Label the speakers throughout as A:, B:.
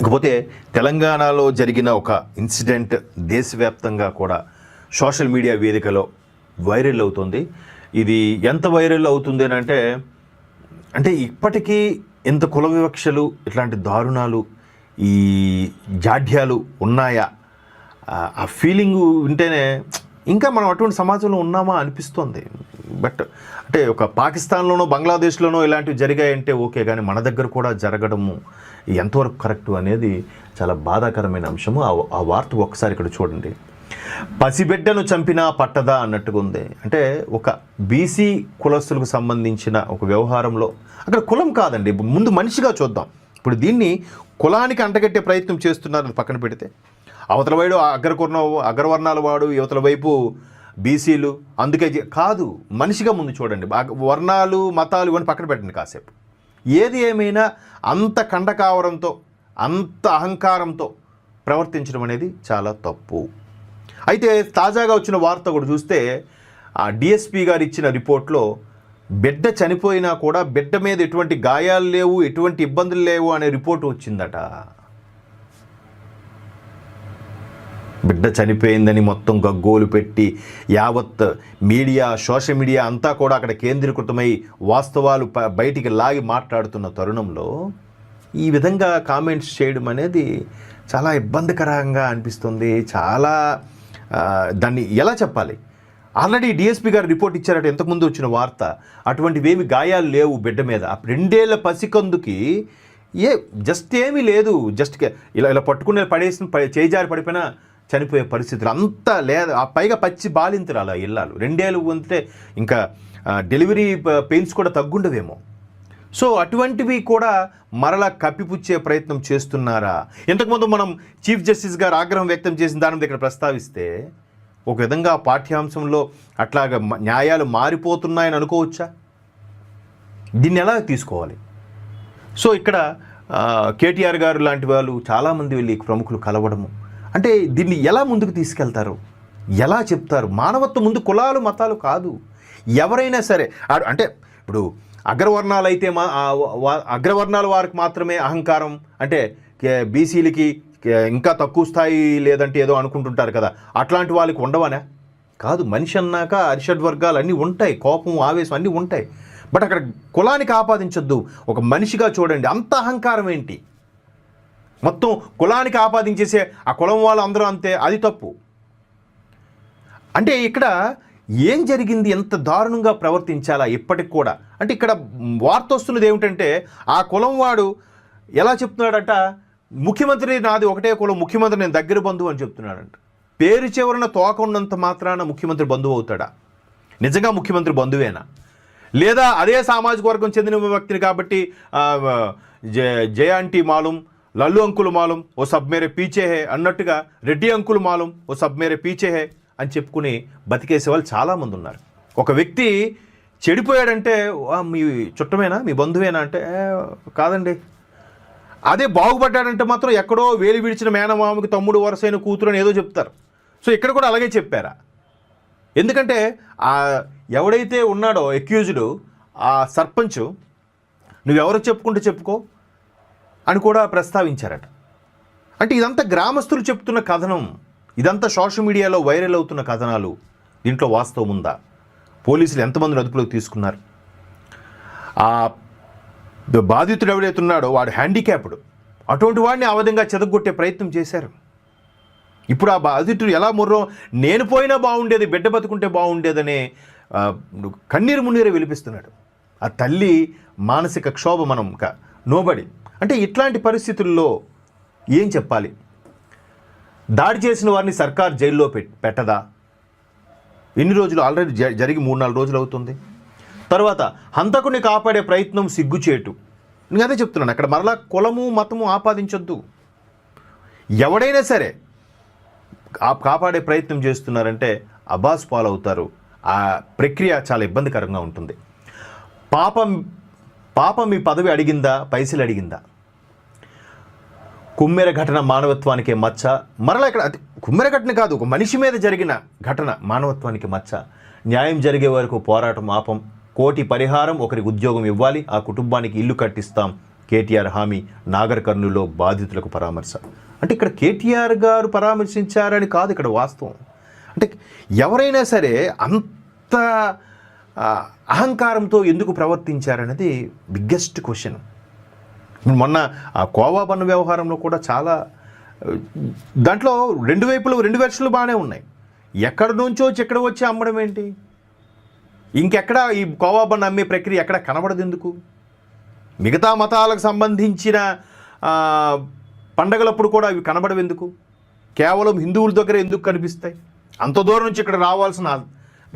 A: ఇకపోతే తెలంగాణలో జరిగిన ఒక ఇన్సిడెంట్ దేశవ్యాప్తంగా కూడా సోషల్ మీడియా వేదికలో వైరల్ అవుతుంది. ఇది ఎంత వైరల్ అవుతుంది అని అంటే ఇప్పటికీ ఎంత కుల వివక్షలు, ఇట్లాంటి దారుణాలు, ఈ జాడ్యాలు ఉన్నాయా? ఆ ఫీలింగు వింటేనే ఇంకా మనం అటువంటి సమాజంలో ఉన్నామా అనిపిస్తోంది. బట్ అంటే ఒక పాకిస్తాన్లోనో బంగ్లాదేశ్లోనో ఇలాంటివి జరిగాయంటే ఓకే, కానీ మన దగ్గర కూడా జరగడము ఎంతవరకు కరెక్టు అనేది చాలా బాధాకరమైన అంశము. ఆ వార్త ఒక్కసారి ఇక్కడ చూడండి. పసిబిడ్డను చంపినా పట్టదా అన్నట్టుగా ఉంది. అంటే ఒక బీసీ కులస్తులకు సంబంధించిన ఒక వ్యవహారంలో అక్కడ కులం కాదండి, ముందు మనిషిగా చూద్దాం. ఇప్పుడు దీన్ని కులానికి అంటగట్టే ప్రయత్నం చేస్తున్నారని పక్కన పెడితే, అవతల వైపు అగ్రవర్ణాల వాడు, యువతల వైపు బీసీలు, అందుకే కాదు, మనిషిగా ముందు చూడండి. వర్ణాలు మతాలు ఇవన్నీ పక్కన పెట్టండి కాసేపు. ఏది ఏమైనా అంత కండకావరంతో, అంత అహంకారంతో ప్రవర్తించడం అనేది చాలా తప్పు. అయితే తాజాగా వచ్చిన వార్త కూడా చూస్తే, ఆ డిఎస్పీ గారు ఇచ్చిన రిపోర్ట్లో బిడ్డ చనిపోయినా కూడా బిడ్డ మీద ఎటువంటి గాయాలు లేవు, ఎటువంటి ఇబ్బందులు లేవు అనే రిపోర్ట్ వచ్చిందట. బిడ్డ చనిపోయిందని మొత్తం గగ్గోలు పెట్టి యావత్ మీడియా, సోషల్ మీడియా అంతా కూడా అక్కడ కేంద్రీకృతమై వాస్తవాలు బయటికి లాగి మాట్లాడుతున్న తరుణంలో ఈ విధంగా కామెంట్స్ చేయడం అనేది చాలా ఇబ్బందికరంగా అనిపిస్తుంది. చాలా దాన్ని ఎలా చెప్పాలి? ఆల్రెడీ డిఎస్పీ గారు రిపోర్ట్ ఇచ్చారట, ఇంతకుముందు వచ్చిన వార్త. అటువంటివేమి గాయాలు లేవు బిడ్డ మీద. 2 ఏళ్ల పసికందుకి జస్ట్ ఏమీ లేదు, జస్ట్ ఇలా పట్టుకునే పడేసిన చేజారి పడిపోయినా చనిపోయే పరిస్థితులు అంతా లేదు. ఆ పైగా పచ్చి బాలింతరు అలా ఇల్లాలు 2 ఏళ్ళు ఉంటే ఇంకా డెలివరీ పెయిన్స్ కూడా తగ్గుండవేమో. సో అటువంటివి కూడా మరలా కప్పిపుచ్చే ప్రయత్నం చేస్తున్నారా? ఇంతకుముందు మనం చీఫ్ జస్టిస్ గారు ఆగ్రహం వ్యక్తం చేసిన దాని మీద ఇక్కడ ప్రస్తావిస్తే, ఒక విధంగా పాఠ్యాంశంలో అట్లాగా న్యాయాలు మారిపోతున్నాయని అనుకోవచ్చా? దీన్ని ఎలా తీసుకోవాలి? సో ఇక్కడ కేటీఆర్ గారు లాంటి వాళ్ళు చాలామంది వెళ్ళి ప్రముఖులు కలవడము, అంటే దీన్ని ఎలా ముందుకు తీసుకెళ్తారు, ఎలా చెప్తారు? మానవత్వం ముందు కులాలు మతాలు కాదు, ఎవరైనా సరే. అంటే ఇప్పుడు అగ్రవర్ణాలు అయితే అగ్రవర్ణాల వారికి మాత్రమే అహంకారం, అంటే బీసీలకి ఇంకా తక్కువ స్థాయి లేదంటే ఏదో అనుకుంటుంటారు కదా, అట్లాంటి వాళ్ళకి ఉండవనా? కాదు, మనిషి అన్నాక అరిషడ్ వర్గాలు అన్నీ ఉంటాయి, కోపం ఆవేశం అన్నీ ఉంటాయి. బట్ అక్కడ కులానికి ఆపాదించొద్దు, ఒక మనిషిగా చూడండి. అంత అహంకారం ఏంటి? మొత్తం కులానికి ఆపాదించేసే ఆ కులం వాళ్ళు అందరూ అంతే, అది తప్పు. అంటే ఇక్కడ ఏం జరిగింది? ఎంత దారుణంగా ప్రవర్తించాలా ఇప్పటికి కూడా? అంటే ఇక్కడ వార్త వస్తున్నది ఏమిటంటే, ఆ కులం వాడు ఎలా చెప్తున్నాడట, ముఖ్యమంత్రి నాది ఒకటే కులం, ముఖ్యమంత్రి నేను దగ్గర బంధువు అని చెప్తున్నాడంట. పేరు చివరన తోక ఉన్నంత మాత్రాన ముఖ్యమంత్రి బంధువు అవుతాడా? నిజంగా ముఖ్యమంత్రి బంధువేనా? లేదా అదే సామాజిక వర్గం చెందిన వ్యక్తిని కాబట్టి జయ ఆంటీ మాలూం, లల్లు అంకులు మాలూం ఓ సబ్ మేరే పీచే హే అన్నట్టుగా, రెడ్డి అంకులు మాలూం ఓ సబ్ మేరే పీచే హే అని చెప్పుకుని బతికేసే వాళ్ళు చాలామంది ఉన్నారు. ఒక వ్యక్తి చెడిపోయాడంటే మీ చుట్టమేనా, మీ బంధువేనా అంటే కాదండి. అదే బాగుపడ్డాడంటే మాత్రం ఎక్కడో వేలు విడిచిన మేనమామకి తమ్ముడు వరసైన కూతురు అని ఏదో చెప్తారు. సో ఇక్కడ కూడా అలాగే చెప్పారా? ఎందుకంటే ఎవడైతే ఉన్నాడో అక్యూజ్డ్, ఆ సర్పంచ్, నువ్వెవరో చెప్పుకుంటే చెప్పుకో అని కూడా ప్రస్తావించారట. అంటే ఇదంతా గ్రామస్తులు చెప్తున్న కథనం, ఇదంతా సోషల్ మీడియాలో వైరల్ అవుతున్న కథనాలు. దీంట్లో వాస్తవం ఉందా? పోలీసులు ఎంతమందిని అదుపులోకి తీసుకున్నారు? ఆ బాధితుడు ఎవడైతే ఉన్నాడో వాడు హ్యాండిక్యాప్డ్, అటువంటి వాడిని ఆ విధంగా చెదగొట్టే ప్రయత్నం చేశారు. ఇప్పుడు ఆ బాధితుడు ఎలా నేను పోయినా బాగుండేది, బిడ్డ బతుకుంటే బాగుండేదనే కన్నీరు మున్నీరు విలిపిస్తున్నాడు. ఆ తల్లి మానసిక క్షోభ మనం నోబడి. అంటే ఇట్లాంటి పరిస్థితుల్లో ఏం చెప్పాలి? దాడి చేసిన వారిని సర్కార్ జైల్లో పెట్టదా? ఎన్ని రోజులు? ఆల్రెడీ జరిగి 3-4 రోజులు అవుతుంది. తర్వాత హంతకుని కాపాడే ప్రయత్నం సిగ్గుచేటు. నేను అదే చెప్తున్నాను, అక్కడ మరలా కులము మతము ఆపాదించొద్దు. ఎవడైనా సరే కాపాడే ప్రయత్నం చేస్తున్నారంటే అబాస్ పాలవుతారు. ఆ ప్రక్రియ చాలా ఇబ్బందికరంగా ఉంటుంది. పాపం మీ పదవి అడిగిందా, పైసలు అడిగిందా? కుమ్మెర ఘటన మానవత్వానికి మచ్చ. మరలా ఇక్కడ కుమ్మెర ఘటన కాదు, ఒక మనిషి మీద జరిగిన ఘటన మానవత్వానికి మచ్చ. న్యాయం జరిగే వరకు పోరాటం ఆపం. కోటి పరిహారం, ఒకరికి ఉద్యోగం ఇవ్వాలి, ఆ కుటుంబానికి ఇల్లు కట్టిస్తాం. కేటీఆర్ హామీ నాగర్ కర్నూలులో బాధితులకు పరామర్శ. అంటే ఇక్కడ కేటీఆర్ గారు పరామర్శించారని కాదు ఇక్కడ వాస్తవం. అంటే ఎవరైనా సరే అంత అహంకారంతో ఎందుకు ప్రవర్తించారనేది బిగ్గెస్ట్ క్వశ్చన్. మొన్న ఆ కోవా బన్ను వ్యవహారంలో కూడా చాలా దాంట్లో రెండు వైపులు రెండు వెర్షన్లు బాగానే ఉన్నాయి. ఎక్కడి నుంచో ఎక్కడ వచ్చి అమ్మడం ఏంటి? ఇంకెక్కడ ఈ కోవా బన్ను అమ్మే ప్రక్రియ ఎక్కడ కనబడదు ఎందుకు? మిగతా మతాలకు సంబంధించిన పండగలప్పుడు కూడా అవి కనబడవు ఎందుకు? కేవలం హిందువుల దగ్గర ఎందుకు కనిపిస్తాయి? అంత దూరం నుంచి ఇక్కడ రావాల్సిన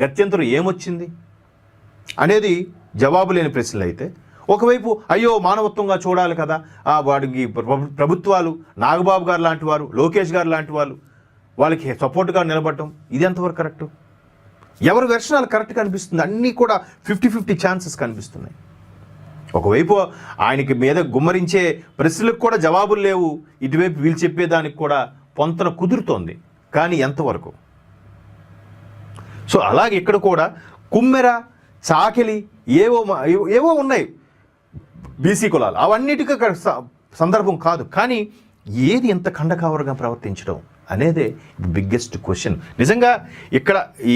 A: గత్యంతరం ఏమొచ్చింది అనేది జవాబు లేని ప్రశ్నలు అయితే, ఒకవైపు అయ్యో మానవత్వంగా చూడాలి కదా వాడికి ప్రభుత్వాలు, నాగబాబు గారు లాంటి వారు, లోకేష్ గారు లాంటి వాళ్ళు వాళ్ళకి సపోర్ట్గా నిలబడటం, ఇది ఎంతవరకు కరెక్టు? ఎవరి వెర్షనాలు కరెక్ట్ కనిపిస్తుంది? అన్నీ కూడా 50-50 ఛాన్సెస్ కనిపిస్తున్నాయి. ఒకవైపు ఆయనకి మీద గుమ్మరించే ప్రశ్నలకు కూడా జవాబులు లేవు, ఇటువైపు వీళ్ళు చెప్పేదానికి కూడా పొంతన కుదురుతోంది, కానీ ఎంతవరకు? సో అలాగే ఇక్కడ కూడా కుమ్మెర, చాకిలి ఏవో ఉన్నాయి బీసీ కులాలు, అవన్నిటికీ సందర్భం కాదు. కానీ ఏది ఎంత ఖండకావరంగా ప్రవర్తించడం అనేదే బిగ్గెస్ట్ క్వశ్చన్. నిజంగా ఇక్కడ ఈ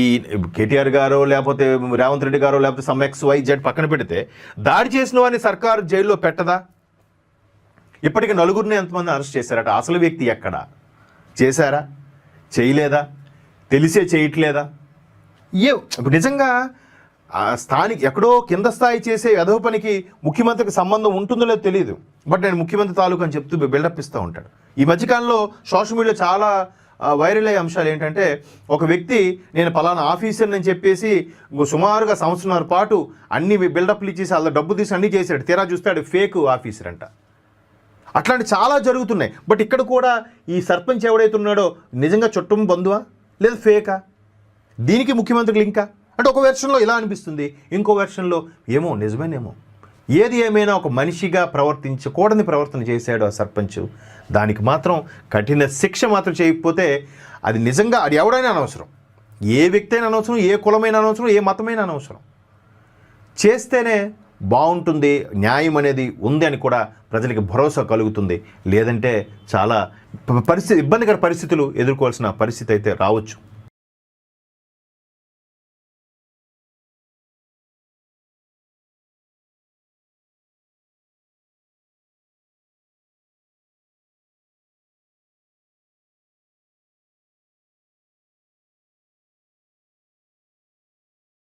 A: కేటీఆర్ గారో లేకపోతే రేవంత్ రెడ్డి గారో లేకపోతే సమ్ XYZ పక్కన పెడితే దాడి చేసిన వారిని సర్కారు జైల్లో పెట్టదా? ఇప్పటికి నలుగురిని ఎంతమంది అరెస్ట్ చేశారట? అసలు వ్యక్తి ఎక్కడా? చేశారా? చేయలేదా? తెలిసే చేయట్లేదా? ఇప్పుడు నిజంగా స్థానిక ఎక్కడో కింద స్థాయి చేసే ఎదవ పనికి ముఖ్యమంత్రికి సంబంధం ఉంటుందో లేదో తెలియదు, బట్ నేను ముఖ్యమంత్రి తాలూకు అని చెప్తూ బిల్డప్ ఇస్తూ ఉంటాడు. ఈ మధ్యకాలంలో సోషల్ మీడియాలో చాలా వైరల్ అయ్యే అంశాలు ఏంటంటే, ఒక వ్యక్తి నేను పలానా ఆఫీసర్ అని చెప్పేసి సుమారుగా సంవత్సరాల పాటు అన్ని బిల్డప్లు ఇచ్చేసి అలా డబ్బు తీసి అన్నీ చేశాడు, తీరా చూస్తాడు ఫేక్ ఆఫీసర్ అంట. అట్లాంటి చాలా జరుగుతున్నాయి. బట్ ఇక్కడ కూడా ఈ సర్పంచ్ ఎవడైతే ఉన్నాడో నిజంగా చుట్టం బంధువా లేదా ఫేకా? దీనికి ముఖ్యమంత్రికి లింకా? అంటే ఒక వెర్షన్లో ఇలా అనిపిస్తుంది, ఇంకో వెర్షన్లో ఏమో నిజమేనేమో. ఏది ఏమైనా ఒక మనిషిగా ప్రవర్తించకూడని ప్రవర్తన చేశాడు ఆ సర్పంచ్. దానికి మాత్రం కఠిన శిక్ష మాత్రం చేయకపోతే అది నిజంగా అది ఎవడైనా అనవసరం, ఏ వ్యక్తి అయినా అనవసరం, ఏ కులమైన అనవసరం, ఏ మతమైన అనవసరం. చేస్తేనే బాగుంటుంది, న్యాయం అనేది ఉంది అని కూడా ప్రజలకి భరోసా కలుగుతుంది. లేదంటే చాలా ఇబ్బందికర పరిస్థితులు ఎదుర్కోవాల్సిన పరిస్థితి అయితే రావచ్చు.